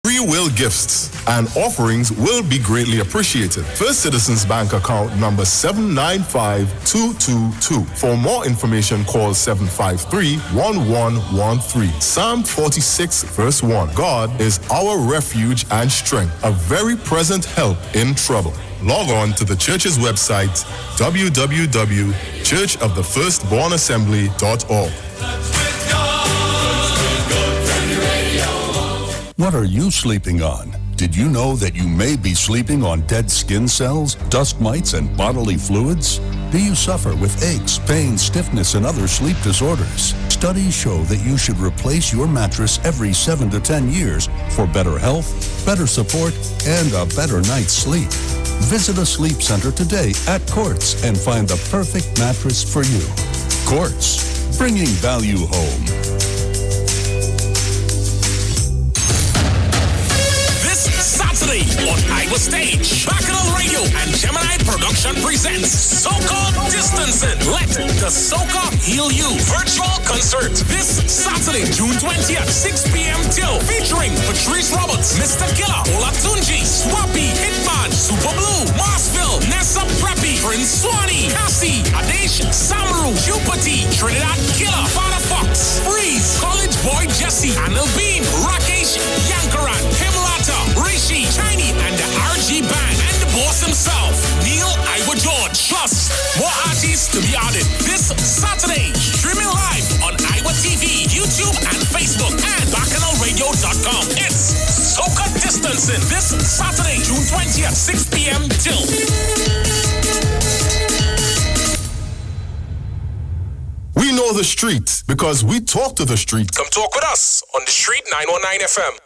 Free will gifts and offerings will be greatly appreciated. First Citizens Bank account number 795222. For more information, call 753-1113. Psalm 46 verse 1. God is our refuge and strength, a very present help in trouble. Log on to the church's website, www.churchofthefirstbornassembly.org. What are you sleeping on? Did you know that you may be sleeping on dead skin cells, dust mites, and bodily fluids? Do you suffer with aches, pains, stiffness, and other sleep disorders? Studies show that you should replace your mattress every 7 to 10 years for better health, better support, and a better night's sleep. Visit a sleep center today at Quartz and find the perfect mattress for you. Quartz, bringing value home. Saturday on Iwer Stage, Bacchanal Radio and Gemini Production presents Soca Distancing. Let the Soca Heal You virtual concert this Saturday, June 20th, 6 p.m. till, featuring Patrice Roberts, Mr. Killer, Olatunji, Swappy, Hitman, Super Blue, Marsville, Nessa Preppy, Prince Swanee, Cassie, Adesh, Samaru, Jupati, Trinidad Killer, Father Fox, Freeze, College Boy Jesse, Anil Bean, Rakesh, Yankaran, Himlata, Rishi, Chinese, and the RG Band, and the boss himself, Neil Iwer George. Plus, more artists to be added this Saturday. Streaming live on Iwer TV, YouTube, and Facebook, and BacchanalRadio.com. It's Soca Distancing this Saturday, June 20th, 6 p.m. till. We know the street because we talk to the street. Come talk with us on the Street 919 FM.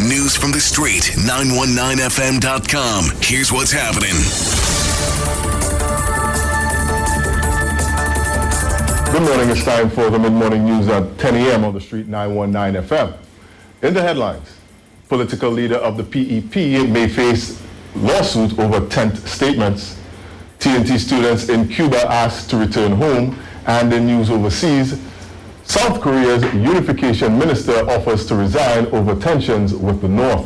News from the street, 919fm.com. Here's what's happening. Good morning. It's time for the mid-morning news at 10 a.m. on the Street 919 FM. In the headlines, political leader of the PEP may face lawsuit over tent statements. TNT students in Cuba asked to return home. And in news overseas, South Korea's unification minister offers to resign over tensions with the North.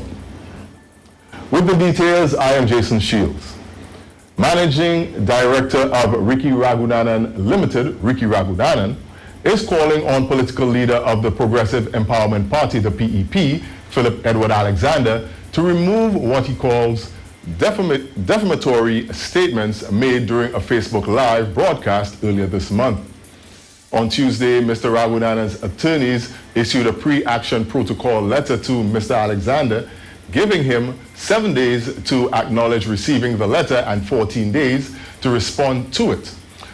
With the details, I am Jason Shields. Managing Director of Ricky Ragunanan Limited, Ricky Ragunanan, is calling on political leader of the Progressive Empowerment Party, the PEP, Philip Edward Alexander, to remove what he calls defamatory statements made during a Facebook Live broadcast earlier this month. On Tuesday, Mr. Raghunanan's attorneys issued a pre-action protocol letter to Mr. Alexander, giving him 7 days to acknowledge receiving the letter and 14 days to respond to it.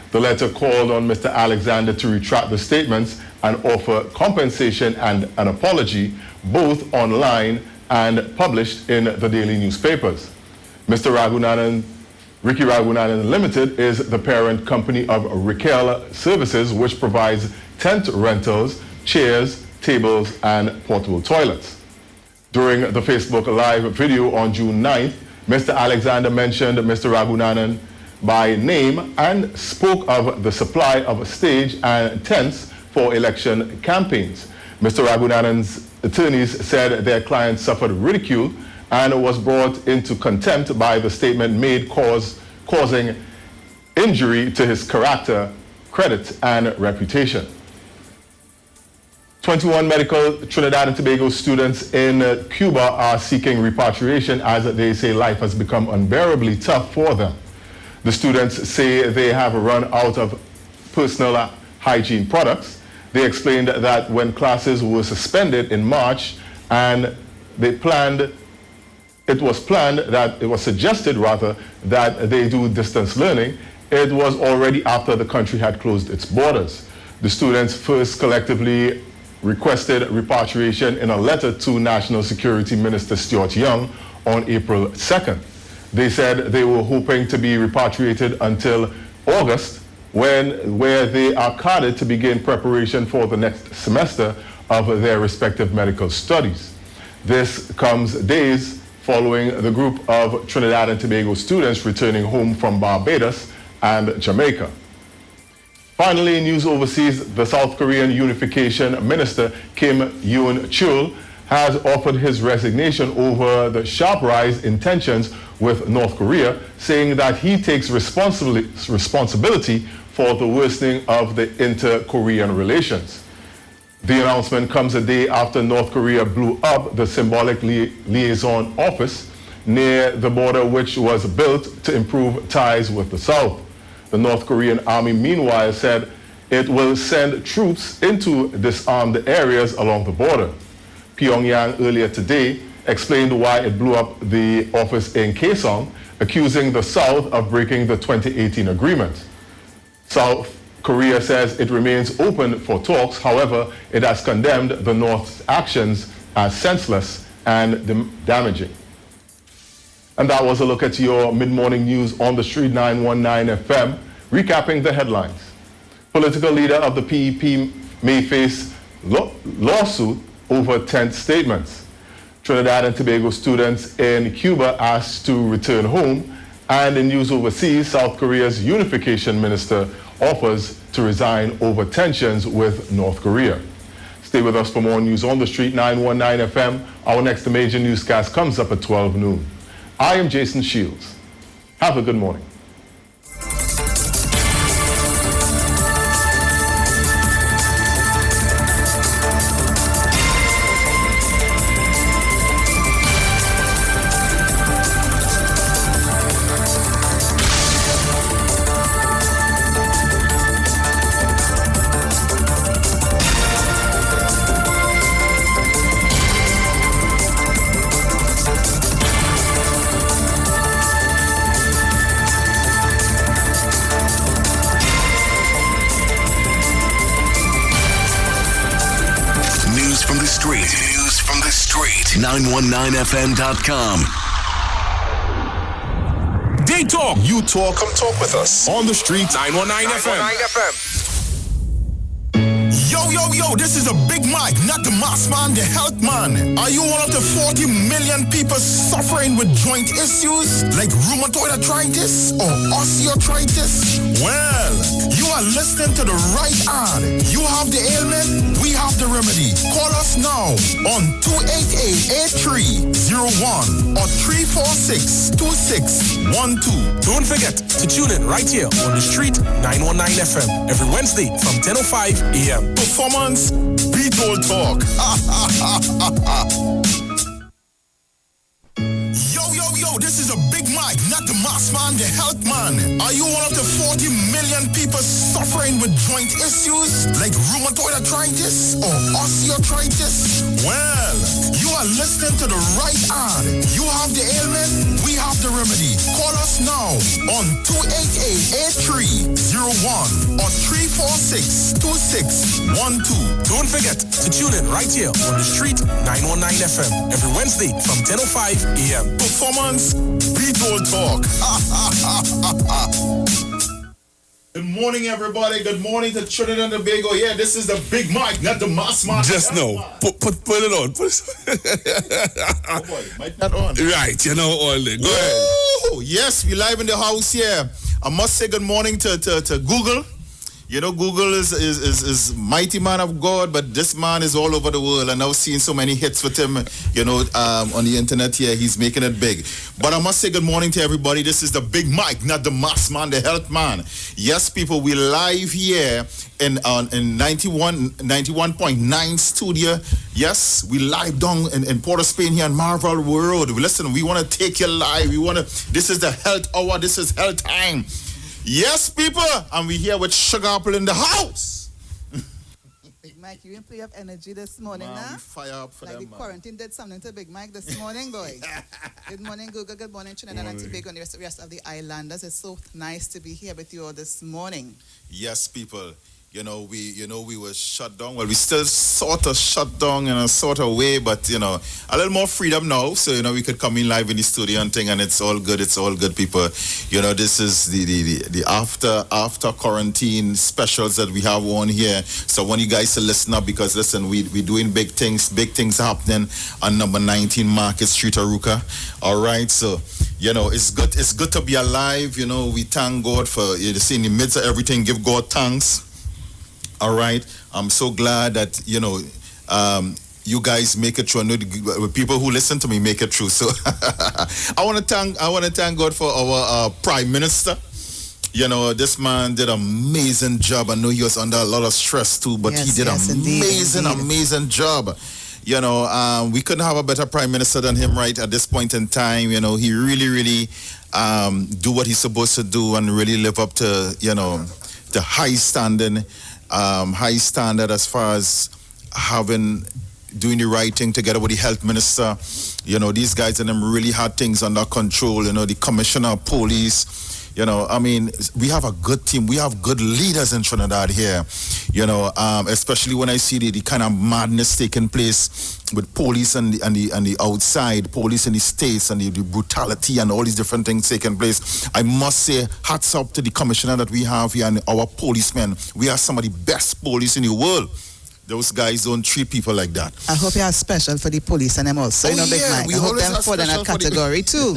The letter called on Mr. Alexander to retract the statements and offer compensation and an apology, both online and published in the daily newspapers. Mr. Raghunanan, Ricky Ragunanan Limited is the parent company of Raquel Services, which provides tent rentals, chairs, tables, and portable toilets. During the Facebook Live video on June 9th, Mr. Alexander mentioned Mr. Ragunanan by name and spoke of the supply of stage and tents for election campaigns. Mr. Raghunanan's attorneys said their client suffered ridicule and was brought into contempt by the statement made causing injury to his character, credit, and reputation. 21 medical Trinidad and Tobago students in Cuba are seeking repatriation as they say life has become unbearably tough for them. The students say they have run out of personal hygiene products. They explained that when classes were suspended in March and it was suggested that they do distance learning, it was already after the country had closed its borders. The students first collectively requested repatriation in a letter to National Security Minister Stuart Young on April 2nd. They said they were hoping to be repatriated until August, where they are carded to begin preparation for the next semester of their respective medical studies. This comes days following the group of Trinidad and Tobago students returning home from Barbados and Jamaica. Finally, in news overseas, the South Korean unification minister Kim Yoon-chul has offered his resignation over the sharp rise in tensions with North Korea, saying that he takes responsibility for the worsening of the inter-Korean relations. The announcement comes a day after North Korea blew up the symbolic liaison office near the border, which was built to improve ties with the South. The North Korean army, meanwhile, said it will send troops into disarmed areas along the border. Pyongyang earlier today explained why it blew up the office in Kaesong, accusing the South of breaking the 2018 agreement. South Korea says it remains open for talks. However, it has condemned the North's actions as senseless and damaging. And that was a look at your mid-morning news on the street 919 FM, recapping the headlines. Political leader of the PEP may face lawsuit over tent statements. Trinidad and Tobago students in Cuba asked to return home, and in news overseas, South Korea's unification minister offers to resign over tensions with North Korea. Stay with us for more news on the street 919 FM. Our next major newscast comes up at 12 noon. I am Jason Shields. Have a good morning. News from the street. 919fm.com. They talk. You talk. Come talk with us. On the street. 919 FM. Yo, this is a Big Mike, not the mass man, the health man. Are you one of the 40 million people suffering with joint issues like rheumatoid arthritis or osteoarthritis? Well, you are listening to the right ad. You have the ailment, we have the remedy. Call us now on 288-8301 or 346-2612. Don't forget to tune in right here on the street 919 FM every Wednesday from 10:05 a.m. Performance, beat all talk. Yo, this is a Big Mike, not the mass man, the health man. Are you one of the 40 million people suffering with joint issues like rheumatoid arthritis or osteoarthritis? Well, you are listening to the right ad. You have the ailment, we have the remedy. Call us now on 288-8301 or 346-2612. Don't forget to tune in right here on the street 919 FM every Wednesday from 10:05 a.m. Performance, beat all talk. Good morning, everybody. Good morning to Trinidad and Tobago. Yeah, this is the Big Mike, not the mass man. Just know. Put it on. Oh boy, mic not on. Right, you know all that. Go ahead. Ooh, yes, we live in the house here. I must say good morning to Google. You know, Google is mighty man of God, but this man is all over the world, and I've seen so many hits with him, you know, on the internet here. He's making it big. But I must say good morning to everybody. This is the Big Mike, not the mass man, the health man. Yes, people, we live here in 91.9 studio. Yes, we live down in Port of Spain here on Marvel World. Listen, we want to take you live. This is the health hour. This is health time. Yes, people, and we here with Sugar Apple in the house. Big Mike, you in play of energy this morning, Man, nah? we fire up for like them, the man. quarantine did something to Big Mike this morning, boy. Good morning, Google. Good morning, Trinidad and Tobago and the rest of the islanders. It's so nice to be here with you all this morning. Yes, people. We were shut down. Well, we still sort of shut down in a sort of way, but, a little more freedom now. So, we could come in live in the studio and thing, and it's all good. It's all good, people. This is the after quarantine specials that we have on here. So I want you guys to listen up because, listen, we're doing big things happening on number 19 Market Street, Aruka. All right, so, it's good to be alive. We thank God for, in the midst of everything, give God thanks. All right. I'm so glad that, you guys make it through. I know the people who listen to me make it through. So I want to thank God for our Prime Minister. You know, this man did an amazing job. I know he was under a lot of stress too, but he did an amazing job. You know, we couldn't have a better Prime Minister than him right at this point in time. You know, he really do what he's supposed to do and really live up to, you know, the high standard as far as doing the right thing together with the health minister. You know, these guys and them really had things under control. You know, the commissioner of police. You know, I mean, we have a good team. We have good leaders in Trinidad here. You know, especially when I see the kind of madness taking place with police and the outside, police in the states, and the brutality and all these different things taking place. I must say, hats up to the commissioner that we have here and our policemen. We are some of the best police in the world. Those guys don't treat people like that. I hope you are special for the police and them also. You know, Big Mike. I hope them fall in that category too.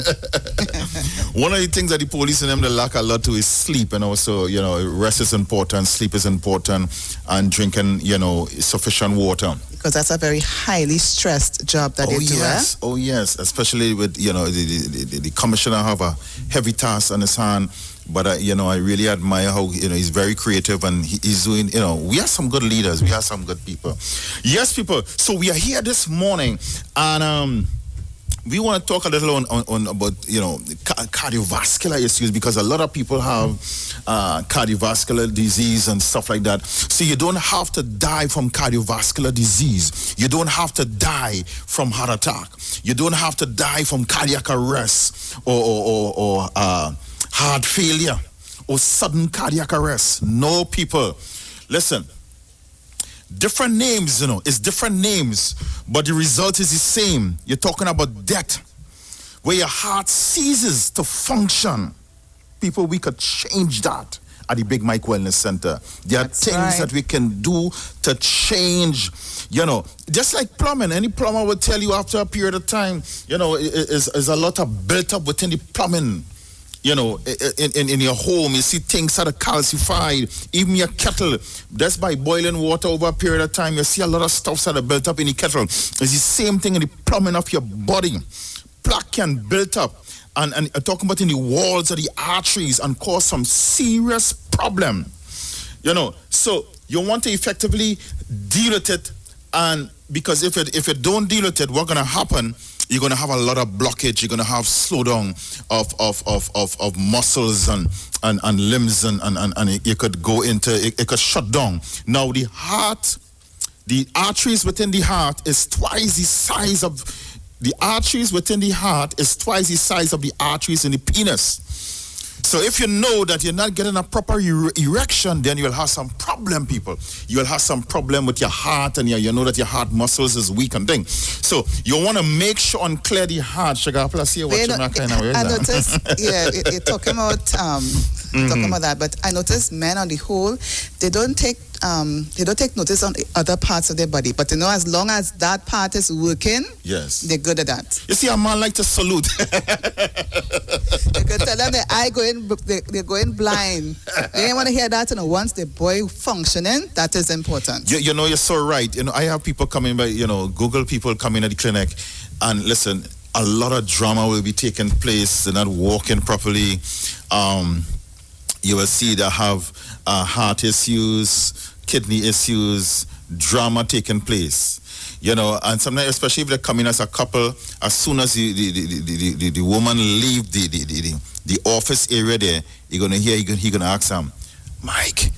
One of the things that the police and them they lack a lot to is sleep, and also, you know, rest is important, sleep is important, and drinking, you know, sufficient water. Because that's a very highly stressed job that they do. Oh yes, especially with, you know, the commissioner have a heavy task on his hand. But, you know, I really admire how, you know, he's very creative and he's doing, you know, we have some good leaders. We have some good people. Yes, people. So we are here this morning and we want to talk a little on about, you know, cardiovascular issues, because a lot of people have cardiovascular disease and stuff like that. So you don't have to die from cardiovascular disease. You don't have to die from heart attack. You don't have to die from cardiac arrest or heart failure or sudden cardiac arrest. No, people. Listen, different names, you know, it's different names, but the result is the same. You're talking about death, where your heart ceases to function. People, we could change that at the Big Mike Wellness Center. There are things that we can do to change, you know, just like plumbing. Any plumber will tell you after a period of time, you know, is a lot of built up within the plumbing. You know, in your home, you see things that are calcified. Even your kettle, that's by boiling water over a period of time, you see a lot of stuff that are built up in the kettle. It's the same thing in the plumbing of your body. Plaque can build up and talking about in the walls of the arteries and cause some serious problem. You know, so you want to effectively deal with it, and because if it don't deal with it, what's gonna happen? You're going to have a lot of blockage. You're going to have slowdown of muscles and limbs and it could go into, it could shut down. Now the heart, the arteries within the heart is twice the size of, the arteries within the heart is twice the size of the arteries in the penis. So if you know that you're not getting a proper erection, then you'll have some problem, people. You'll have some problem with your heart, and you know that your heart muscles is weak and things. So you want to make sure and clear the heart. Sugar, plus here, what you're not kind of I noticed, you're talking about talking about that, but I noticed men on the whole, they don't take notice on the other parts of their body. But you know, as long as that part is working, yes, they're good at that. You see, a man like to salute. You can tell them they're going blind. They didn't want to hear that. You know, once the boy functioning, that is important. You know, you're so right. You know, I have people coming by, you know, Google people coming at the clinic, and listen, a lot of drama will be taking place. They're not walking properly. You will see they have heart issues, kidney issues, drama taking place. You know, and sometimes, especially if they're coming as a couple, as soon as the woman leave the office area there, you're gonna hear, he gonna ask him, Mike,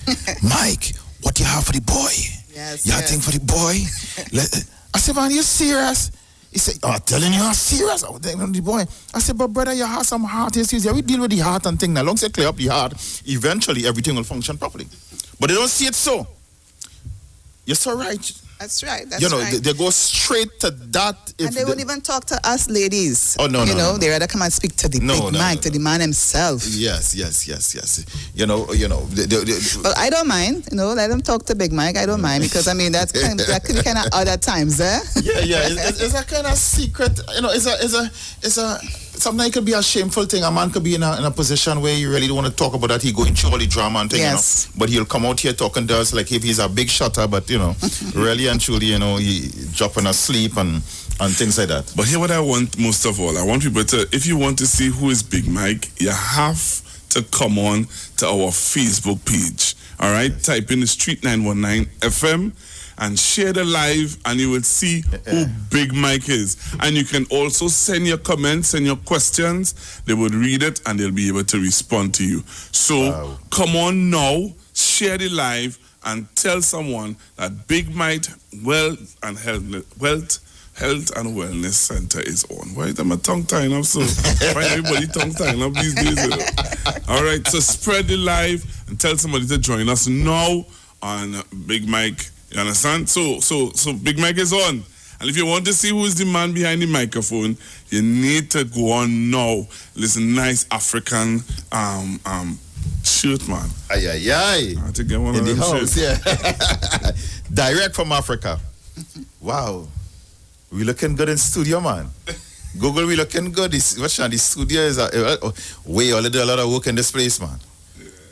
what do you have for the boy? Yes. You have thing for the boy? I said, man, you serious? He said, I'm telling you, I'm serious. I was telling the boy. I said, but brother, you have some heart issues. Yeah, we deal with the heart and thing. Now, long as you clear up the heart, eventually everything will function properly. But they don't see it so. You're so right. That's right. That's you know, right. They go straight to that. And they won't even talk to us ladies. Oh, no, you no. They rather come and speak to the Big Mike, to the man himself. Yes. You know. Well, I don't mind. You know, let them talk to Big Mike. I don't mind, because I mean that could be kind of other times, eh? Yeah. It's a kind of secret. You know, it's a sometimes it could be a shameful thing. A man could be in a position where you really don't want to talk about that. He going through all the drama and thing, Yes. you know. But he'll come out here talking to us like if he's a big shutter, but you know, really and truly, you know, he dropping asleep and things like that. But here what I want most of all, I want people to, if you want to see who is Big Mike, you have to come on to our Facebook page. All right? Type in the Street 919 FM and share the live, and you will see who Big Mike is. And you can also send your comments and your questions. They would read it and they'll be able to respond to you. So come on now, share the live, and tell someone that Big Mike Health and Wellness Center is on. Why am I tongue tying up so? Why everybody tongue tying up these days? You know? All right, so spread the live and tell somebody to join us now on Big Mike. You understand? So Big Mike is on. And if you want to see who is the man behind the microphone, you need to go on now. Listen, nice African shirt, man. Aye. I have to get one In of the them house, shirts. yeah. Direct from Africa. Wow. We looking good in studio, man. Google, we looking good. The studio is we already do a lot of work in this place, man.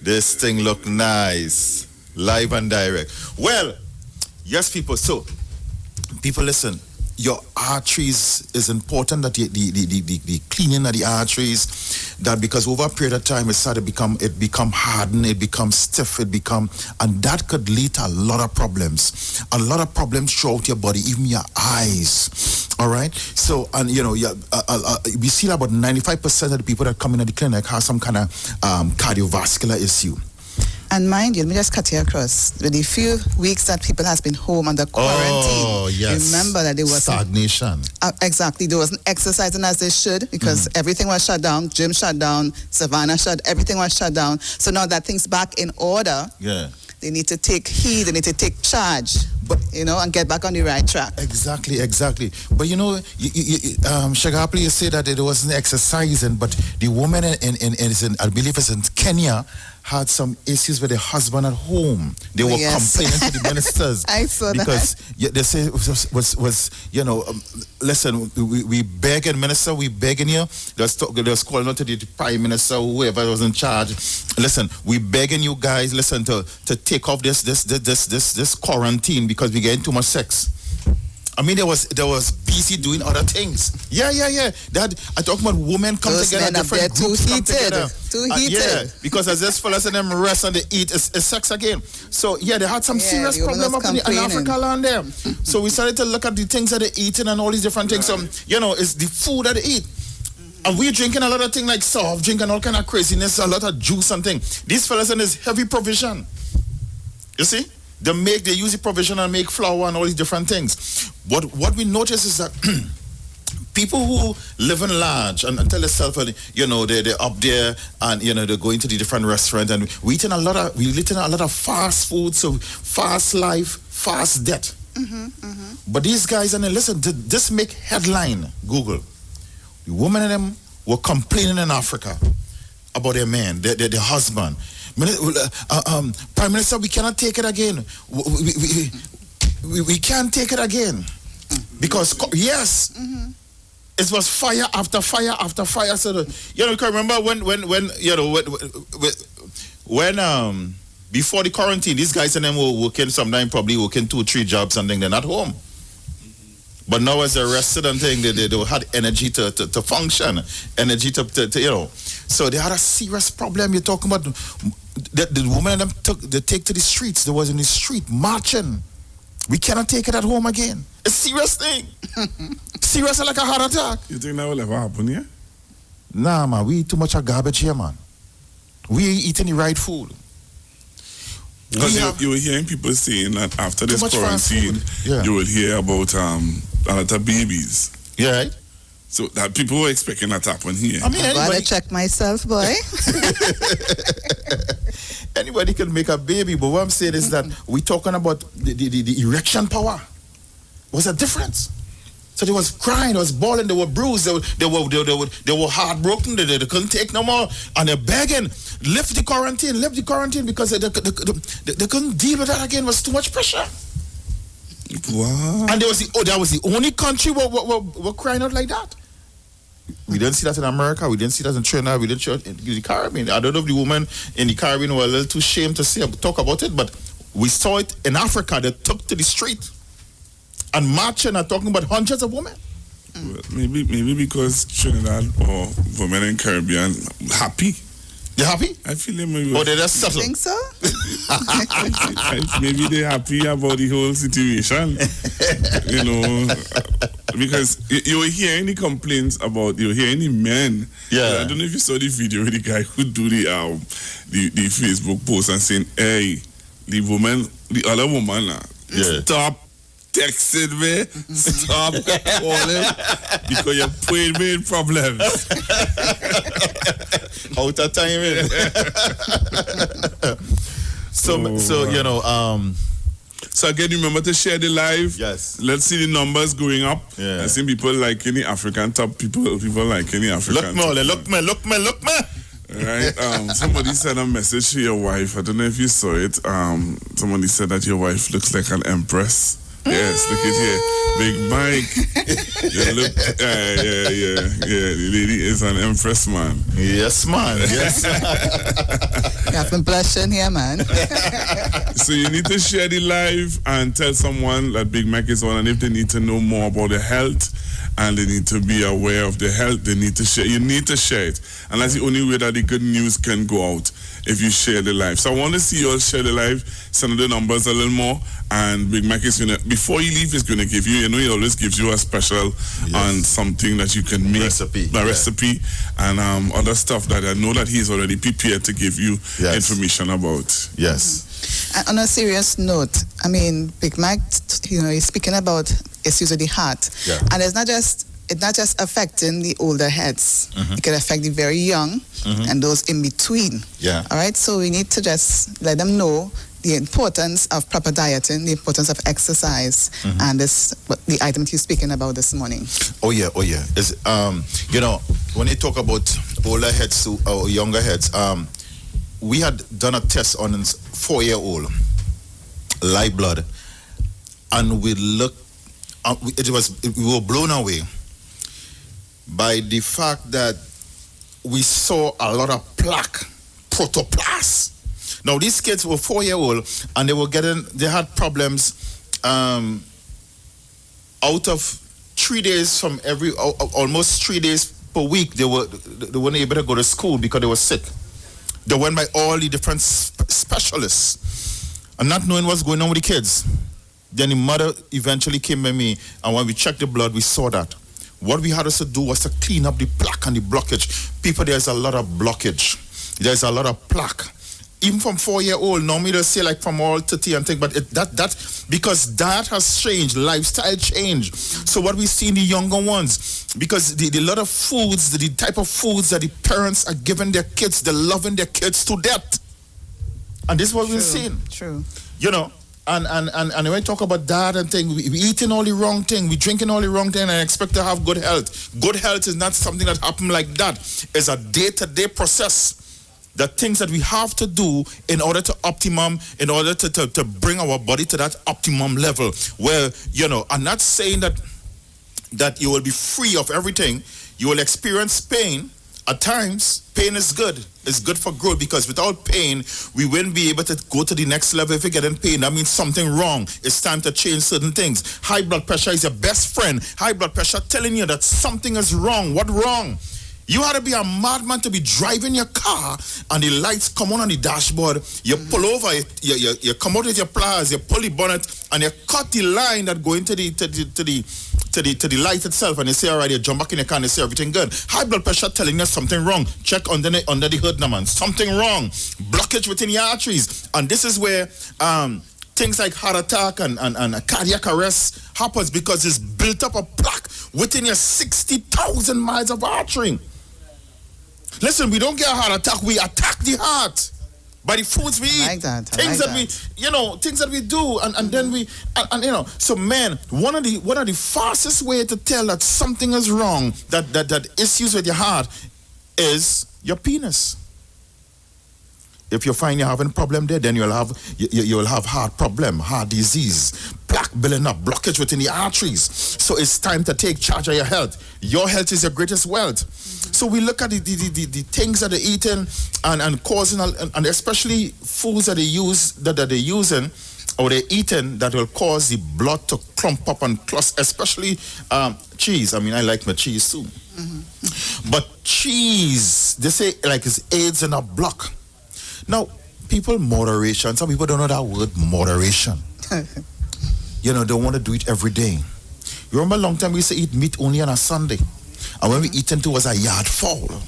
This thing look nice. Live and direct. Well, yes, people. So, people, listen. Your arteries is important. That the cleaning of the arteries. That because over a period of time, it become hardened, it becomes stiff, and that could lead to a lot of problems. A lot of problems throughout your body, even your eyes. All right. So, and you know, we see about 95% of the people that come in at the clinic have some kind of cardiovascular issue. And mind you, let me just cut you across. With the few weeks that people has been home under quarantine, oh, yes. remember that there was stagnation. Exactly, there wasn't exercising as they should because everything was shut down. Gym shut down, Savannah everything was shut down. So now that thing's back in order, they need to take heed. They need to take charge, and get back on the right track. Exactly. But you know, Shagapli, you say that it wasn't exercising, but the woman I believe it's in Kenya, had some issues with their husband at home. They were complaining to the ministers. I saw because they say listen, we begging minister, we begging you. They was calling out to the prime minister, whoever was in charge. Listen, we begging you guys, listen, to take off this quarantine because we getting too much sex. I mean, there was busy doing other things. Yeah. That I talk about women come Those together, men different groups come together. Too heated. Yeah, because as this fellas and them rest and they eat, it's sex again. So yeah, they had some serious problem up in Africa land there. So we started to look at the things that they're eating and all these different things. It's the food that they eat. And we're drinking a lot of things like soft drink and all kind of craziness, a lot of juice and things. These fellas and this heavy provision. You see? They use the provision and make flour and all these different things. But what we notice is that people who live in large and tell themselves, they're up there and they're going to the different restaurants and we eating a lot of fast food, so fast life, fast death. But these guys, and listen, this make headline. Google. The women and them were complaining in Africa about their man, their husband. Prime Minister, we cannot take it again. We can't take it again because it was fire after fire after fire. So you can remember when before the quarantine, these guys and them were working, sometimes probably working 2-3 jobs, something. They're not home. But now as they're rested and thing, they had energy to function, energy to. So they had a serious problem. You're talking about the woman and them take to the streets. They was in the street marching. We cannot take it at home again. It's a serious thing. Serious like a heart attack. You think that will ever happen, yeah? Nah, man. We eat too much of garbage here, man. We eating the right food. Because you were hearing people saying that after this quarantine, you will hear about a lot of babies. Yeah, right? So that people were expecting that to happen here. I mean, I gotta check myself, boy. Anybody can make a baby, but what I'm saying is that we're talking about the erection power. Was a difference. So they was crying, they was bawling, they were bruised, they were heartbroken, they couldn't take no more, and they're begging, lift the quarantine because they couldn't deal with that again. It was too much pressure. Wow. And that was the only country were crying out like that. We didn't see that in America. We didn't see that in Trinidad. We didn't see it in the Caribbean. I don't know if the women in the Caribbean were a little too ashamed to talk about it, but we saw it in Africa. They took to the street and marching and talking about hundreds of women. Well, maybe because Trinidad or women in Caribbean happy. You happy? I feel like maybe. Or they just settle? Think so? Maybe they're happy about the whole situation. You know, because you were hearing the complaints about, you were hearing the men. Yeah. I don't know if you saw the video with the guy who do the Facebook post and saying, hey, the other woman, stop texting me, stop calling, because you're putting me in problems. Out of time. So you know, so again, remember to share the live. Yes. Let's see the numbers going up. Yeah. I see people liking the African top. People liking the African top. Look me. Right. Somebody sent a message to your wife. I don't know if you saw it. Somebody said that your wife looks like an empress. Yes, look at here. Big Mike. You look, yeah. The lady is an empress, man. Yes, man. Yes. You have been blushing here, man. So you need to share the live and tell someone that Big Mac is on, and if they need to know more about the health and they need to be aware of the health, they need to share. You need to share it. And that's the only way that the good news can go out, if you share the live. So I want to see you all share the live, send the numbers a little more, and Big Mac is going to, before you leave, is going to give you, you know, he always gives you a special on something that you can make. Recipe. Recipe and other stuff that I know that he's already prepared to give you information about. Yes. And on a serious note, I mean, Big Mac, you know, he's speaking about issues with the heart. Yeah. And it's not just affecting the older heads. It can affect the very young and those in between. Yeah. All right. So we need to just let them know the importance of proper dieting, the importance of exercise, and the items you're speaking about this morning. Oh yeah. It's, you know, when you talk about older heads or younger heads, we had done a test on a 4-year-old live blood, and we looked. We were blown away by the fact that we saw a lot of plaque, protoplast. Now these kids were 4-year-old and they had problems out of 3 days from almost 3 days per week. They weren't able to go to school because they were sick. They went by all the different specialists and not knowing what's going on with the kids. Then the mother eventually came by me, and when we checked the blood, we saw that. What we had us to do was to clean up the plaque and the blockage. People, there's a lot of blockage. There's a lot of plaque. Even from 4-year-old, normally they'll say like from all 30 and things, but that because that has changed, lifestyle change. So what we see in the younger ones, because the lot of foods, the type of foods that the parents are giving their kids, they're loving their kids to death. And this is what we're seeing. True. You know, and when we talk about that and thing, we eating all the wrong thing, we drinking all the wrong thing, and expect to have good health. Good health is not something that happens like that. It's a day-to-day process. The things that we have to do in order to to bring our body to that optimum level. Where, you know, I'm not saying that you will be free of everything. You will experience pain. At times, pain is good. It's good for growth, because without pain, we wouldn't be able to go to the next level. If we get in pain, that means something wrong. It's time to change certain things. High blood pressure is your best friend. High blood pressure telling you that something is wrong. What wrong? You had to be a madman to be driving your car and the lights come on the dashboard. You pull over, you come out with your pliers, you pull the bonnet, and you cut the line that go into the light itself, and you say, all right, you jump back in your car and you say everything good. High blood pressure telling you something wrong. Check under the hood, now, man. Something wrong. Blockage within your arteries. And this is where things like heart attack and cardiac arrest happens, because it's built up a plaque within your 60,000 miles of artery. Listen, we don't get a heart attack, we attack the heart by the foods we eat. Things that we do, and then we you know. So man, one of the fastest way to tell that something is wrong, that issues with your heart, is your penis. If you find you're having a problem there, then you'll have heart problem, heart disease, plaque building up, blockage within the arteries. So it's time to take charge of your health. Your health is your greatest wealth. So we look at the things that they're eating and causing, and especially foods that they're using or they're eating that will cause the blood to clump up and cluster, especially cheese. I mean, I like my cheese too. But cheese, they say like it's aids in a block. Now, moderation, some people don't know that word, moderation. They want to do it every day. You remember a long time we used to eat meat only on a Sunday. And when we eating it was a yard fowl.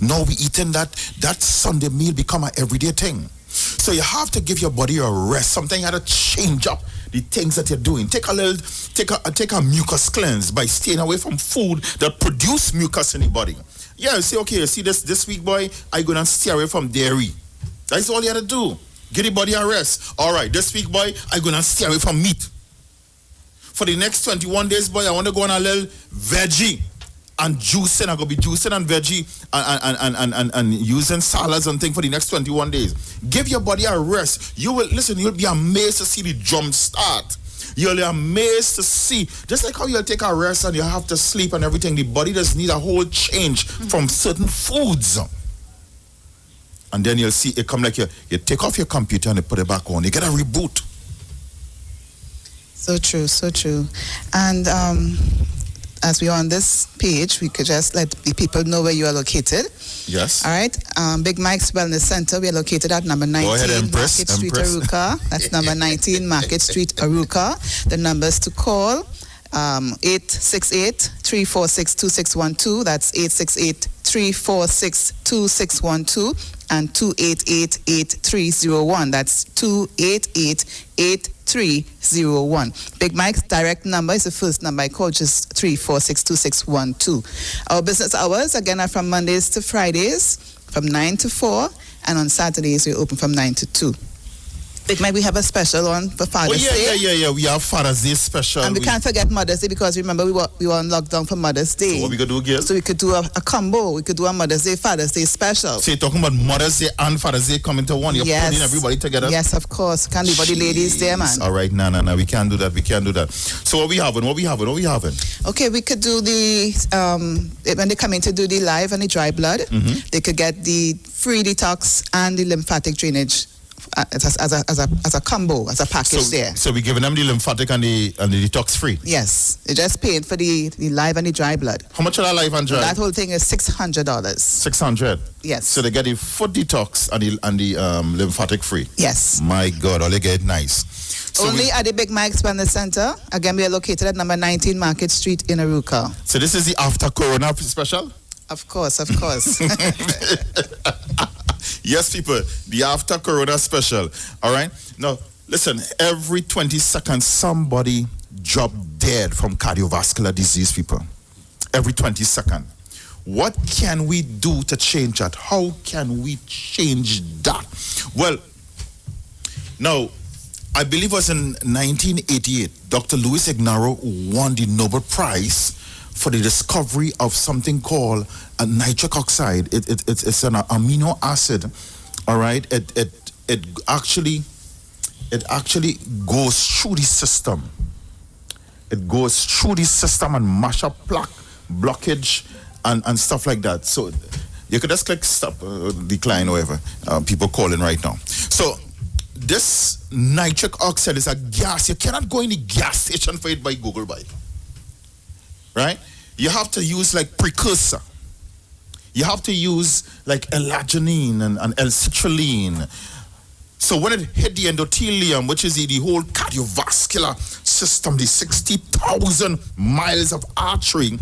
Now we eating that Sunday meal become an everyday thing. So you have to give your body a rest. Sometimes you have to change up the things that you're doing. Take a mucus cleanse by staying away from food that produce mucus in the body. Yeah, you say, okay, you see this week, boy, I'm going to stay away from dairy. That's all you have to do. Give the body a rest. All right, this week, boy, I'm going to stay away from meat. For the next 21 days, boy, I want to go on a little veggie and juicing. I'm going to be juicing and veggie and using salads and things for the next 21 days. Give your body a rest. You'll be amazed to see the jump start. You'll be amazed to see, just like how you'll take a rest and you have to sleep and everything, the body does need a whole change from certain foods. And then you'll see it come like you take off your computer and you put it back on. You get a reboot. So true, so true. And as we're on this page, we could just let the people know where you are located. Yes. All right. Big Mike's Wellness Center. We are located at number 19 Market Street, Arouca. That's number 19 Market Street, Arouca. The numbers to call, 868-346-2612. That's 868-346-2612 and 288-8301. That's 288-8301. Big Mike's direct number is the first number I call, just 346-2612. Our business hours, again, are from Mondays to Fridays, from 9 to 4, and on Saturdays, we're open from 9 to 2. Big Mike, we have a special one for Father's Day. Yeah. We have Father's Day special. And we can't forget Mother's Day, because remember we were on lockdown for Mother's Day. So what we could do again? So we could do a combo. We could do a Mother's Day, Father's Day special. So you're talking about Mother's Day and Father's Day coming to one. You're putting everybody together? Yes, of course. Can't leave all the ladies there, man. All right, no. We can't do that. So what we having? Okay, we could do when they come in to do the live and the dry blood, they could get the free detox and the lymphatic drainage as a combo, as a package there. So we're giving them the lymphatic and the detox free? Yes. They're just paying for the live and the dry blood. How much are that live and dry? That whole thing is $600. $600? Yes. So they get the foot detox and the lymphatic free? Yes. My God, all they get nice. So only at the Big Mike's Wellness Center. Again, we are located at number 19 Market Street in Arouca. So this is the after Corona special? Of course. Yes, people, the after Corona special. All right? Now, listen, every 20 seconds, somebody drop dead from cardiovascular disease, people. Every 20 seconds. What can we do to change that? How can we change that? Well, now, I believe it was in 1988, Dr. Luis Ignaro won the Nobel Prize for the discovery of something called a nitric oxide. It's an amino acid, all right? It actually goes through the system. It goes through the system and mash up plaque, blockage, and stuff like that. So you could just click stop, decline, whatever. People calling right now. So this nitric oxide is a gas. You cannot go in the gas station for it by Google by. Right? You have to use like precursor. You have to use like L-arginine and L-citrulline. So when it hit the endothelium, which is the whole cardiovascular system, the 60,000 miles of artery,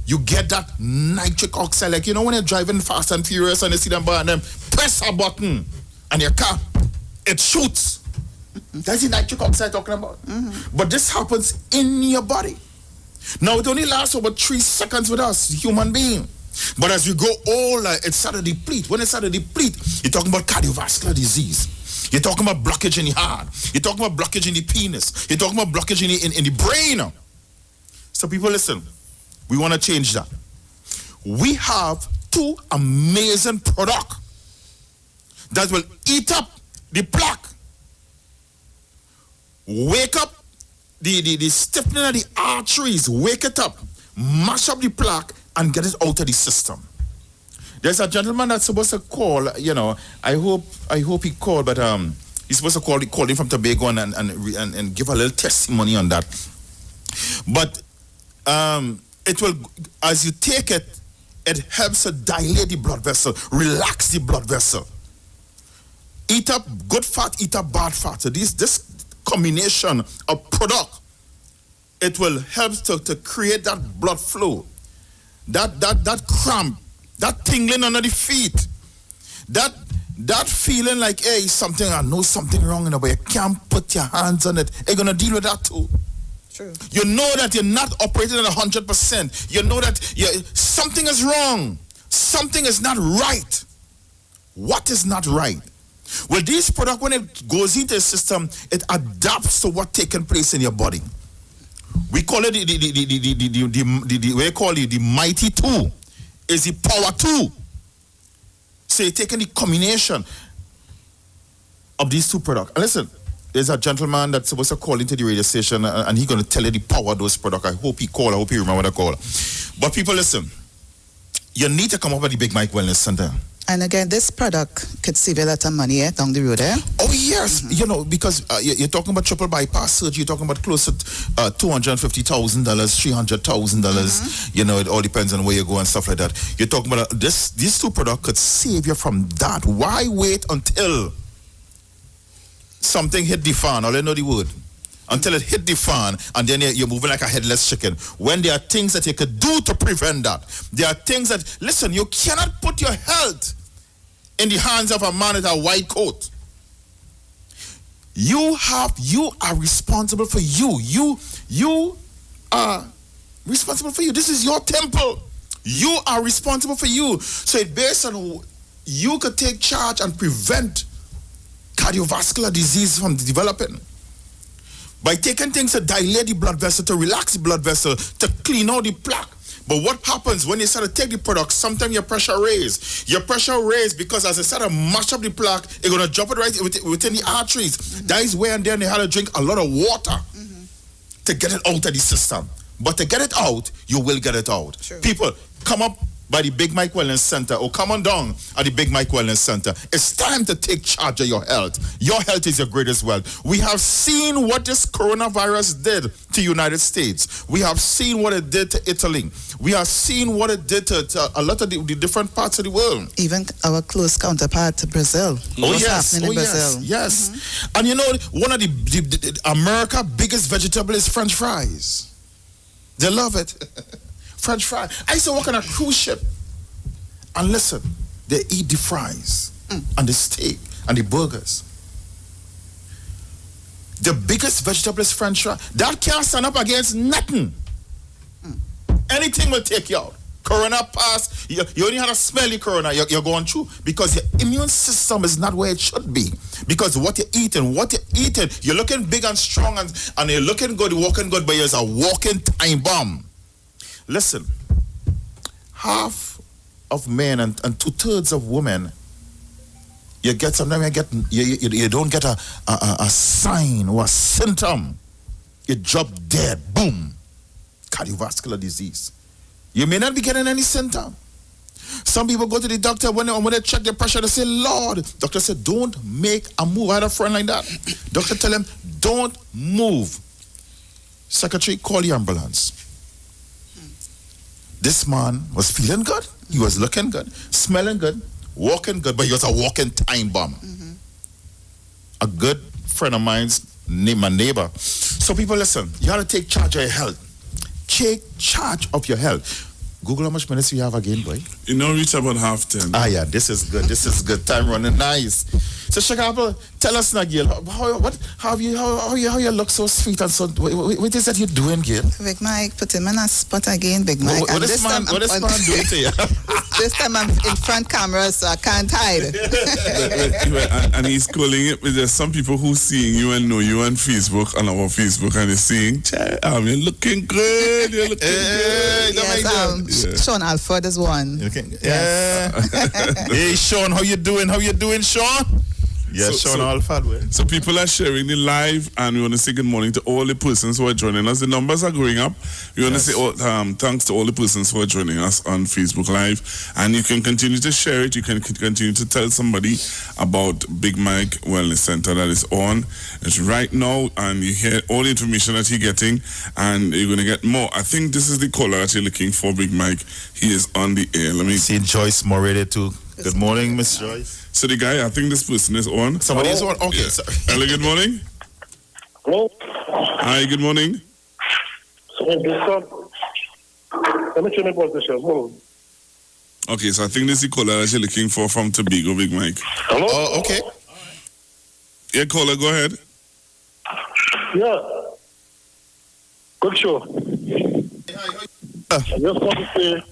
you get that nitric oxide. Like, when you're driving fast and furious and you see them behind them, press a button and your car, it shoots. That's the nitric oxide talking about. But this happens in your body. Now, it only lasts over 3 seconds with us, human being. But as we grow older, it starts to deplete. When it starts to deplete, you're talking about cardiovascular disease. You're talking about blockage in the heart. You're talking about blockage in the penis. You're talking about blockage in the brain. So people, listen, we want to change that. We have 2 amazing products. that will eat up the plaque, wake up the stiffening of the arteries, wake it up, mash up the plaque, and get it out of the system. There's a gentleman that's supposed to call, I hope he called, but he's supposed to call him from Tobago and give a little testimony on that. But it will, as you take it, it helps to dilate the blood vessel, relax the blood vessel. Eat up good fat, eat up bad fat. So this combination of product, it will help to create that blood flow, that cramp, that tingling under the feet, that feeling like, hey, I know something wrong, but you can't put your hands on it. You're gonna deal with that too. True. You know that you're not operating at 100%. You know that something is wrong. Something is not right. What is not right? Well, this product, when it goes into the system, it adapts to what's taking place in your body. We call it the mighty two. Is the power two. So you're taking the combination of these two products. And listen, there's a gentleman that's supposed to call into the radio station and he's going to tell you the power of those products. I hope he called. I hope he remember the call. But people, listen, you need to come up with the Big Mike Wellness Center. And again, this product could save you a lot of money down the road, eh? Oh, yes. Because you're talking about triple bypass surgery. You're talking about close to $250,000, $300,000. It all depends on where you go and stuff like that. You're talking about these two products could save you from that. Why wait until something hit the fan? All I know the word. Until it hit the fan, and then you're moving like a headless chicken. When there are things that you could do to prevent that. There are things that, listen, you cannot put your health in the hands of a man with a white coat. You are responsible for you. You are responsible for you. This is your temple. You are responsible for you. So it's based on you could take charge and prevent cardiovascular disease from developing. By taking things to dilate the blood vessel, to relax the blood vessel, to clean out the plaque. But what happens when you start to take the product, sometimes your pressure raise. Your pressure raise because as they start to mash up the plaque, it's going to drop it right within the arteries. Mm-hmm. That is where and then they had to drink a lot of water to get it out of the system. But to get it out, you will get it out. True. People, come up by the Big Mike Wellness Center or come on down at the Big Mike Wellness Center. It's time to take charge of your health. Your health is your greatest wealth. We have seen what this coronavirus did to the United States. We have seen what it did to Italy. We have seen what it did to a lot of the different parts of the world. Even our close counterpart to Brazil. Yes. And one of the America's biggest vegetable is French fries. They love it. French fries. I used to work on a cruise ship. And listen, they eat the fries and the steak and the burgers. The biggest vegetable is French fries. That can't stand up against nothing. Anything will take you out. Corona pass, you only had a smelly corona, you're going through because your immune system is not where it should be. Because what you're eating, you're looking big and strong and you're looking good, walking good, but you're a walking time bomb. Listen, half of men and 2/3 of women, you don't get a sign or a symptom. You drop dead, boom, cardiovascular disease. You may not be getting any symptom. Some people go to the doctor when they check their pressure, they say, Lord, doctor said, don't make a move. I had a friend like that. Doctor tell him, don't move. Secretary, call the ambulance. This man was feeling good. He was looking good, smelling good, walking good, but he was a walking time bomb. A good friend of mine's, my neighbor. So people, listen, you have to take charge of your health. Take charge of your health. Google how much minutes we have again, boy. Reach about 10:30. Yeah, this is good. This is good. Time running nice. So Shakapa, tell us now, Gail, how you look so sweet and so. What is that you're doing, Gail? Big Mike, put him in a spot again, Big Mike. What is man doing to you? This time I'm in front camera, so I can't hide. And he's calling it. There's some people who seeing you and know you on Facebook, on our Facebook, and they're saying, you're looking good. You're looking good. Yes, Sean Alford is one. Hey, Sean, how you doing? How you doing, Sean? Yes, Sean Alford. So people are sharing the live, and we want to say good morning to all the persons who are joining us. The numbers are going up. We want to say thanks to all the persons who are joining us on Facebook Live. And you can continue to share it. You can continue to tell somebody about Big Mike Wellness Center that is on. It's right now, and you hear all the information that you're getting, and you're going to get more. I think this is the caller that you're looking for, Big Mike. He is on the air. Let me see Joyce Morede too. Good morning, Miss Joyce. So the guy, I think this person is on. Somebody is on? Okay. Yeah. Hello, good morning. Hello. Hi, good morning. Let me check my position. Hold on. Okay, so I think this is the caller that you're looking for from Tobago, Big Mike. Hello? Oh, okay. Yeah, caller, go ahead. Yeah. Good show. I just want to say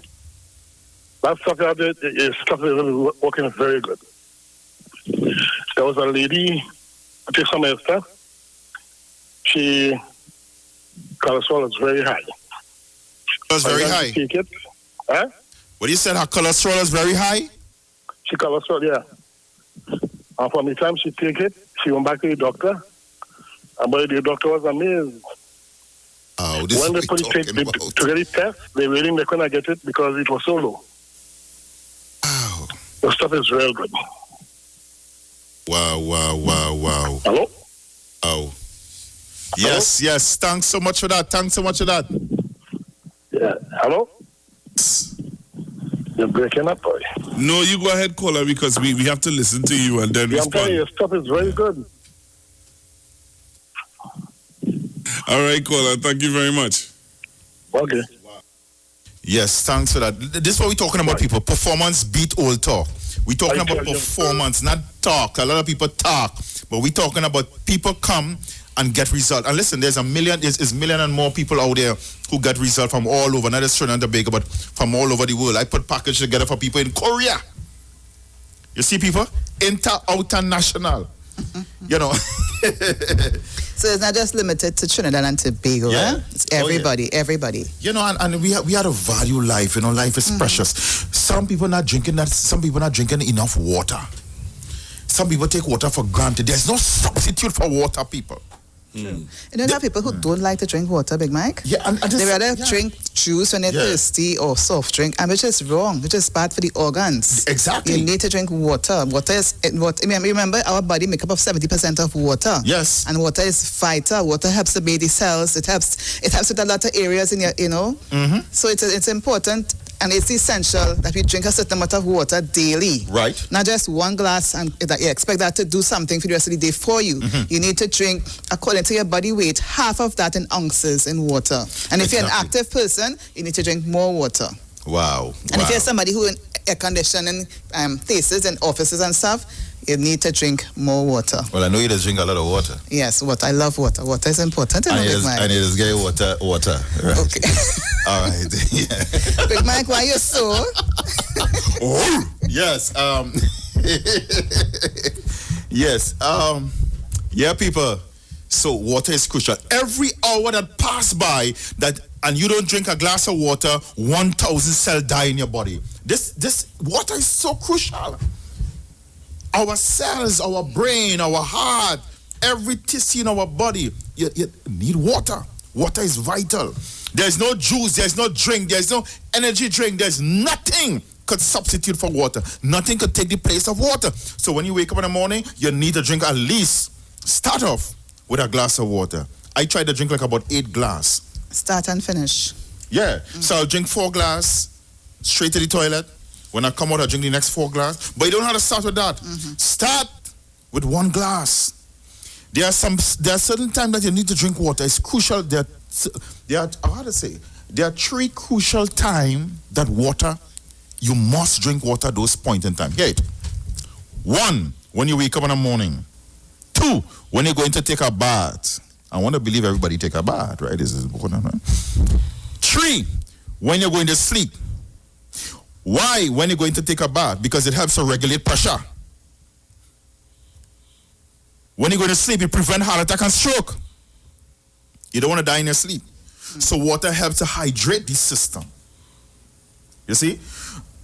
that stuff you did is stuff that is working very good. There was a lady who takes some extra. She cholesterol is very high. It's very high. Take it. Huh? What you said? Her cholesterol is very high. She cholesterol, yeah. And from the time she take it, she went back to the doctor. And the doctor was amazed. Oh, this when they is put it to get it test, they really couldn't get it because it was so low. Wow. The stuff is real good. Wow. Hello? Oh. Yes, Hello? yes. Thanks so much for that. Yeah. Hello? You're breaking up, boy. No, you go ahead, caller, because we have to listen to you and then respond. I'm telling you, your stuff is very good. All right, caller. Thank you very much. Okay. Yes, thanks for that. This is what we're talking about, people. Performance beat old talk. We're talking about performance, not talk. A lot of people talk, but we're talking about people come and get result. And listen, there's million and more people out there who get result from all over, not just Trinidad and Tobago, but from all over the world. I put package together for people in Korea. You see, people? Outer national. You know. So it's not just limited to Trinidad and Tobago, yeah. It's everybody. You know, and we had to value life. You know, life is precious. Some people not drinking enough water. Some people take water for granted. There's no substitute for water, people. You know, there are people who don't like to drink water, Big Mike. Yeah, and they rather drink juice when they're thirsty or soft drink, and which is wrong. Which is bad for the organs. Exactly. You need to drink water. Water is what. Remember, our body make up of 70% of water. Yes. And water is vital. Water helps the baby cells. It helps with a lot of areas in your, So it's important. And it's essential that we drink a certain amount of water daily. Right. Not just one glass and that you expect that to do something for the rest of the day for you. You need to drink, according to your body weight, half of that in ounces in water. And if you're an active person, you need to drink more water. Wow. And if you're somebody who in air conditioning places and offices and stuff, you need to drink more water. Well, I know you just drink a lot of water. Yes, water. I love water. Water is important. And you just get water. Right? Okay. All right. Yeah. Big Mike, why you so? Yes. Yes. Yeah, people. So water is crucial. Every hour that pass by and you don't drink a glass of water, 1,000 cells die in your body. This water is so crucial. Our cells, our brain, our heart, every tissue in our body, you need water. Water is vital. There's no juice, there's no drink, there's no energy drink, there's nothing could substitute for water. Nothing could take the place of water. So when you wake up in the morning, you need to drink at least, start off with a glass of water. I try to drink like about 8 glasses. Start and finish. Yeah. So I'll drink 4 glasses, straight to the toilet. When I come out, I drink the next 4 glasses. But you don't have to start with that. Start with 1 glass. There are certain times that you need to drink water. It's crucial. There are 3 crucial times that you must drink water those points in time. Hear it. 1, when you wake up in the morning. 2, when you're going to take a bath. I want to believe everybody take a bath, right? This is important, right? 3, when you're going to sleep. Why? When you're going to take a bath? Because it helps to regulate pressure. When you're going to sleep, it prevents heart attack and stroke. You don't want to die in your sleep. So water helps to hydrate the system. You see?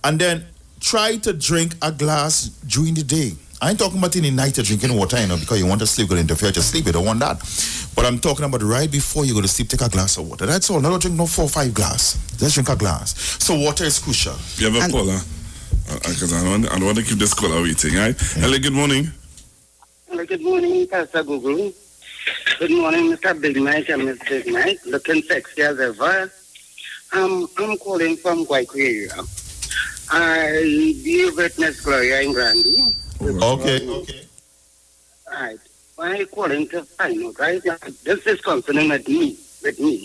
And then try to drink a glass during the day. I ain't talking about in the night you're drinking water, because you want to sleep, going to interfere with your sleep. You don't want that. But I'm talking about right before you go to sleep, take a glass of water. That's all. Don't drink no 4 or 5 glass. Just drink a glass. So water is crucial. You have a caller? Because I don't want to keep this caller waiting, right? Yeah. Hello, good morning. Hello, good morning, Pastor Google. Good morning, Mr. Big Mike and Miss Big Mike. Looking sexy as ever. I'm calling from Guayco area. I deal with Miss Gloria in Grandy. Okay. Right. I'm calling to find out, right? This is concerning with me.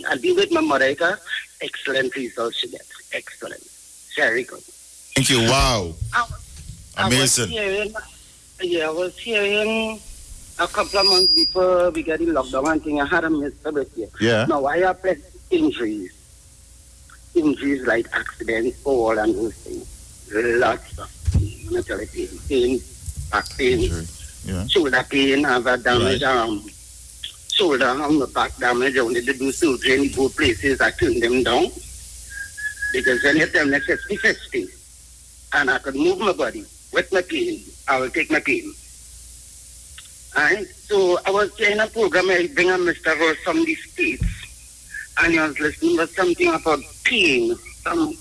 I deal with my mother. Excellent results she gets. Excellent. Very good. Thank you. Wow. Amazing. I was hearing a couple of months before we got the lockdown and thing, I had a miscarriage. Yeah. Now I have injuries. Injuries like accidents, fall and those things. Lots of pain, back pain, shoulder pain, I have a damage shoulder on the back damage. I wanted to do surgery in both places. I turned them down. Because when you tell me 50-50 and I could move my body with my pain, I will take my pain. Alright, so I was in a program, I bring a Mr. Ross from the States, and he was listening to something about pain. I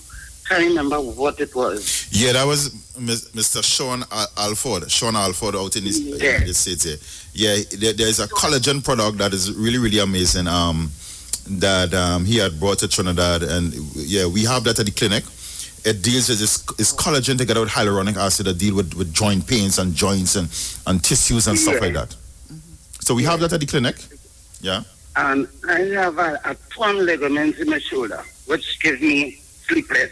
can't remember what it was. Yeah, that was Mr. Sean Alford. Sean Alford out in the United States. Yeah, there's a collagen product that is really, really amazing. That he had brought to Trinidad, and yeah, we have that at the clinic. It deals with this collagen together with hyaluronic acid that deal with joint pains and joints and tissues and stuff like that. Mm-hmm. So we have that at the clinic. Yeah. And I have a torn ligament in my shoulder, which gives me sleepless.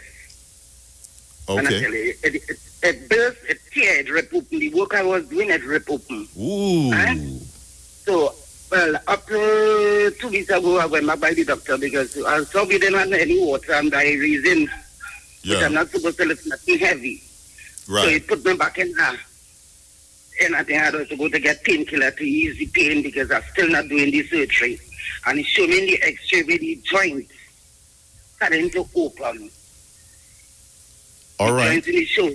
Okay. And I tell you, it burst, it teared, rip open. The work I was doing, it rip open. Ooh. Right? So, well, up to 2 weeks ago, I went back by the doctor because I saw we didn't have any water and I reasoned. Yeah. I'm not supposed to lift nothing heavy. Right. So he put me back in there. And I think I was supposed to get painkiller to ease the pain because I'm still not doing the surgery. And he showed me in the x-ray with the joint starting to open. All right. The joint in the show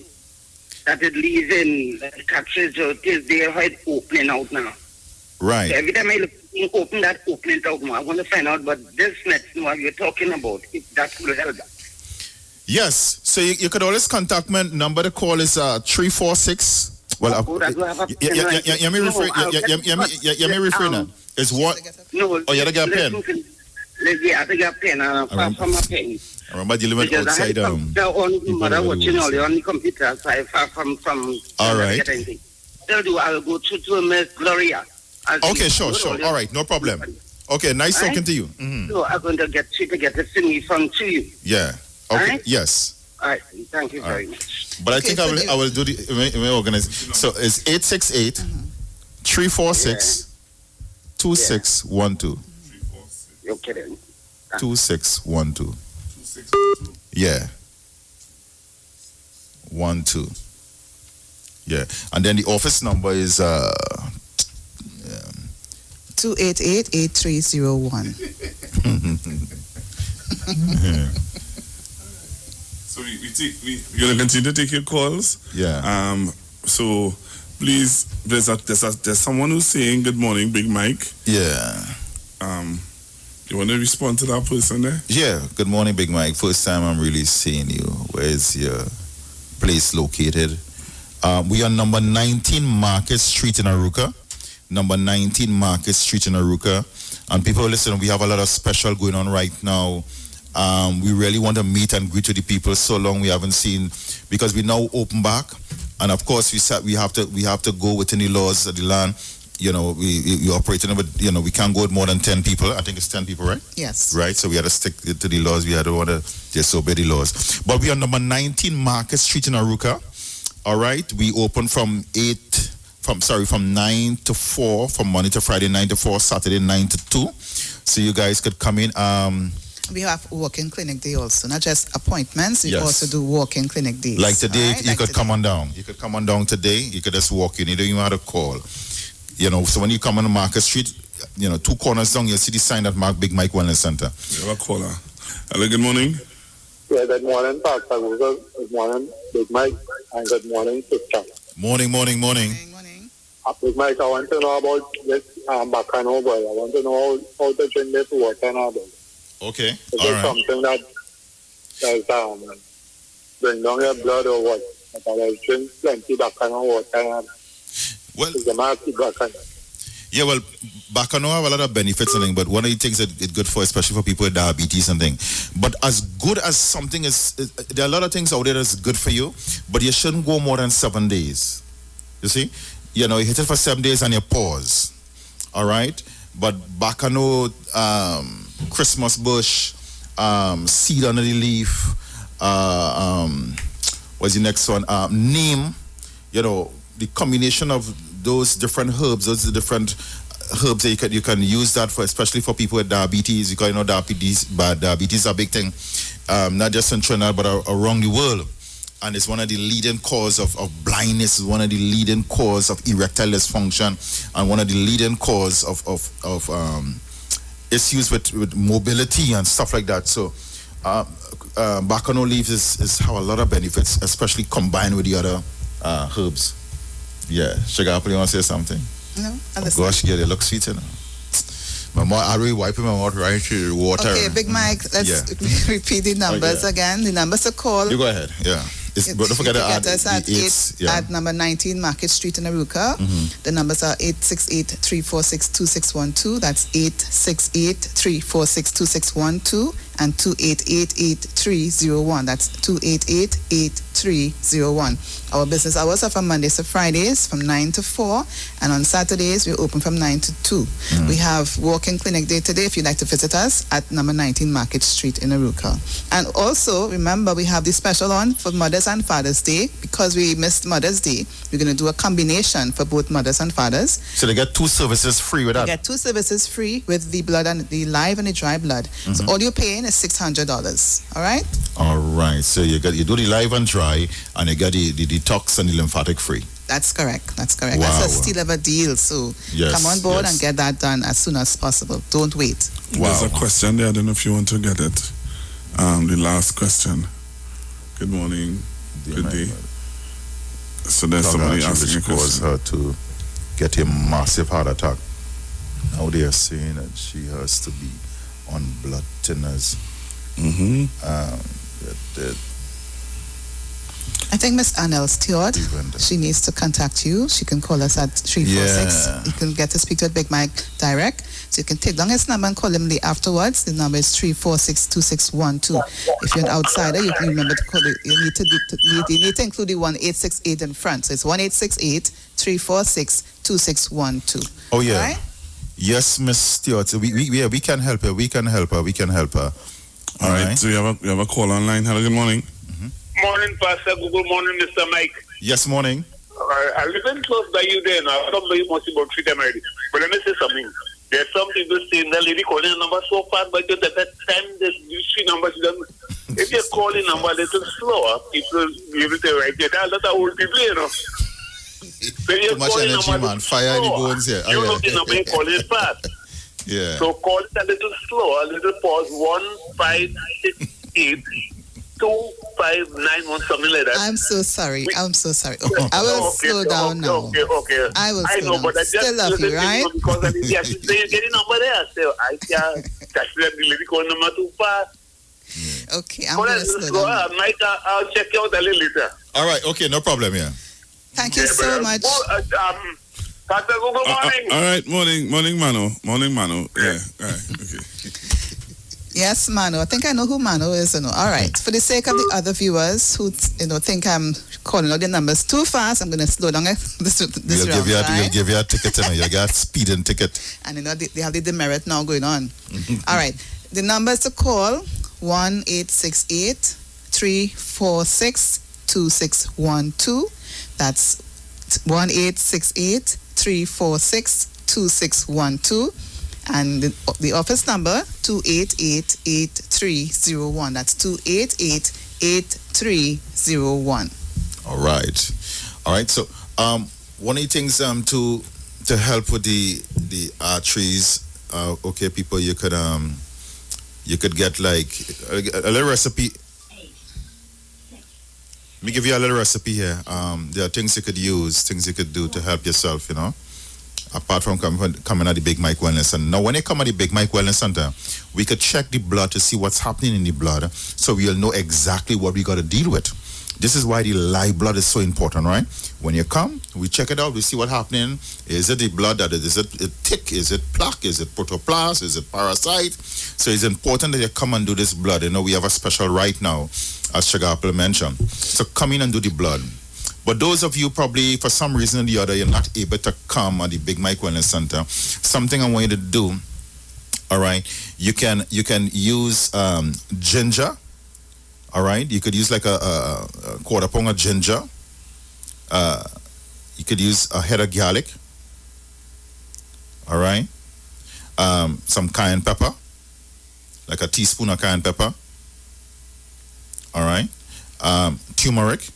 that it leaves in the cartridge or till they are opening out now. Right. So every time I look open that opening out more, I want to find out what this next one you're talking about, if that will help us. Yes, so you could always contact me. Number to call is 346. Well, let me refrain now. It's what? No. Oh, you had to get a pen. Yeah, I think I got a pen. From my pen. I remember dealing with outside. On mother watching all on the computer, so I far from. All right. I'll go to Miss Gloria. Okay, sure. All right, no problem. Okay, nice talking to you. Mm-hmm. So I'm going to get you to get the singing from to you. Yeah. Okay. Right? Yes. All right. Thank you very much. But I think I will do the organize. So it's 868-346-2612. You're kidding. 2612. Yeah. 12. Yeah. And then the office number is 288-8301. So we're gonna continue to take your calls. Yeah. So please, there's someone who's saying good morning, Big Mike. Yeah. You want to respond to that person there? Yeah. Good morning, Big Mike. First time I'm really seeing you. Where is your place located? We are number 19 Market Street in Aruka. Number 19 Market Street in Aruka. And people, listen, we have a lot of special going on right now. We really want to meet and greet with the people. So long we haven't seen, because we now open back, and of course we have to go within the laws of the land. You know, we operating with, you know, we can't go with more than 10 people. I think it's 10 people, right? Yes. Right. So we had to stick to the laws. We had to want to disobey the laws. But we are number 19 Market Street in Aruka. All right. We open from 9 to 4, from Monday to Friday 9 to 4, Saturday 9 to 2. So you guys could come in. We have walk-in clinic day also, not just appointments. We Yes. also do walk-in clinic days. Like today, alright? you Like could today. come on down. You could come on down today. You could just walk in. You don't even have to call. So when you come on the Market Street, 2 corners down, you'll see the sign that mark Big Mike Wellness Center. You have a caller. Hello, good morning. Yeah, good morning, Pastor Google. Good morning, Big Mike. And good morning, Sister. Morning. Big Mike, I want to know about this Bacano boy. I want to know how to drink this water now. Okay. Is All it right. something that bring down your blood or what? But I drink plenty Bacano water. Well, It's a nasty Bacano. yeah, well, Bacano have a lot of benefits and things, but one of the things that it's good for, especially for people with diabetes and things. But as good as something is, there are a lot of things out there that's good for you, but you shouldn't go more than 7 days. You see? You hit it for 7 days and you pause. All right? But Bacano, Christmas bush, seed under the leaf, what's the next one? Neem, the combination of those different herbs, that you can use that for, especially for people with diabetes, because diabetes is a big thing, not just in Trinidad but around the world, and it's one of the leading cause of blindness, one of the leading cause of erectile dysfunction, and one of the leading cause of issues with mobility and stuff like that. So Bacano leaves is have a lot of benefits, especially combined with the other herbs. Yeah, Sugar Apple, you want to say something? No, Oh, gosh, yeah, they look sweet, My mouth, I really wiping my mouth right through water. Okay, Big Mike, let's repeat the numbers again. The numbers to call. You go ahead, yeah. But don't forget to add us at number 19 Market Street in Aruka. The numbers are 868-346-2612. That's 868-346-2612 and 288-8301. That's 288-8301. Our business hours are from Mondays to Fridays from 9 to 4, and on Saturdays we open from 9 to 2. We have walk-in clinic day today if you'd like to visit us at number 19 Market Street in Aruka. And also remember, we have the special on for Mother's and Father's Day. Because we missed Mother's Day, we're going to do a combination for both mothers and fathers. So they get 2 services free with that? They get 2 services free with the blood and the live and the dry blood. So all you're paying is $600. All right? All right. So you do the live and dry, and you get the detox and the lymphatic free. That's correct. Wow. That's a steal of a deal. So come on board and get that done as soon as possible. Don't wait. There's a question there. I don't know if you want to get it. The last question. Good morning. Good day. So there's somebody asking a question. Her to get a massive heart attack. Now they are saying that she has to be on blood thinners. I think Miss Annelle Stewart, she needs to contact you. She can call us at 346. You can get to speak to Big Mike direct. So you can take down his number and call him afterwards. The number is 346-2612. If you're an outsider, you can remember to call it. You need to include the 1868 in front. So it's 1868-346-2612. Oh yeah. Right? Yes, Miss Stewart. We can help her. We can help her. All right. So you have a call online. Hello, good morning. Morning, Pastor. Good morning, Mr. Mike. Yes, morning. I live in close by you there now. I don't know you must about 3 times already. But let me say something. There's some people saying the lady calling the number so fast, but at that time, these 3 numbers, if you call the number a little slower, people be able to write it. That's a old people, you know. Too much energy, man. Fire in the bones here. You know the number, you call it fast. Yeah. So call it a little slower, a little pause, 1568. 2591, something like that. I'm so sorry. Okay, I will slow down now. Okay. I will slow down. But I just still love you, right? Because I didn't say you get the number there. So I can't catch the lady call number too fast. Okay, I'm going to slow down. Mike, I'll check you out a little later. All right. Okay, no problem. Yeah. Thank you so much. Pastor, good morning. All right, morning, Mano. Yeah, all right, okay. Yes, Mano. I think I know who Mano is. All right. For the sake of the other viewers who think I'm calling out the numbers too fast, I'm going to slow down this round. We'll give you a ticket. You got a speeding ticket. And they have the demerit now going on. All right. The numbers to call 1-868-346-2612. That's 1-868-346-2612. And the office number, 288-8301. That's 288-8301. All right. So one of the things to help with the arteries, okay, people, you could get like a little recipe. Let me give you a little recipe here. There are things you could use, things you could do to help yourself, you know, apart from coming at the Big Mike Wellness Center. Now, when you come at the Big Mike Wellness Center, we could check the blood to see what's happening in the blood, so we'll know exactly what we got to deal with. This is why the live blood is so important, right? When you come, we check it out, we see what's happening. Is it the blood that is it thick? Is it plaque? Is it protoplast? Is it parasite? So it's important that you come and do this blood. You know, we have a special right now, as Sugar Apple mentioned. So come in and do the blood. But those of you probably, for some reason or the other, you're not able to come at the Big Mike Wellness Center, something I want you to do, all right, you can use ginger. All right, you could use like a quarter pound of ginger. You could use a head of garlic. All right, some cayenne pepper, like a teaspoon of cayenne pepper. All right, turmeric.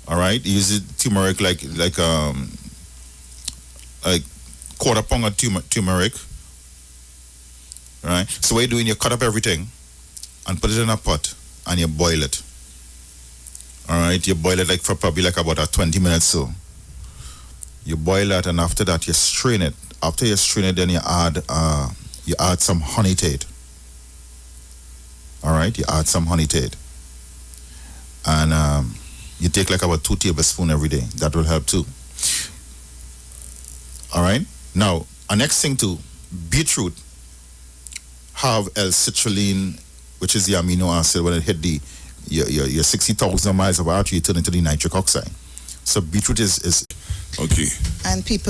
All right, use it turmeric like quarter pound of turmeric. Right. So what you're doing, you cut up everything and put it in a pot and you boil it. All right. You boil it for probably about 20 minutes. So you boil that, and after that you strain it. After you strain it, then you add some honey to it. All right. You add some honey to it, and you take about 2 tablespoons every day. That will help too. All right. Now, our next thing too, beetroot have L-citrulline, which is the amino acid. When it hit your 60,000 miles of artery, you turn into the nitric oxide. So beetroot is okay. And people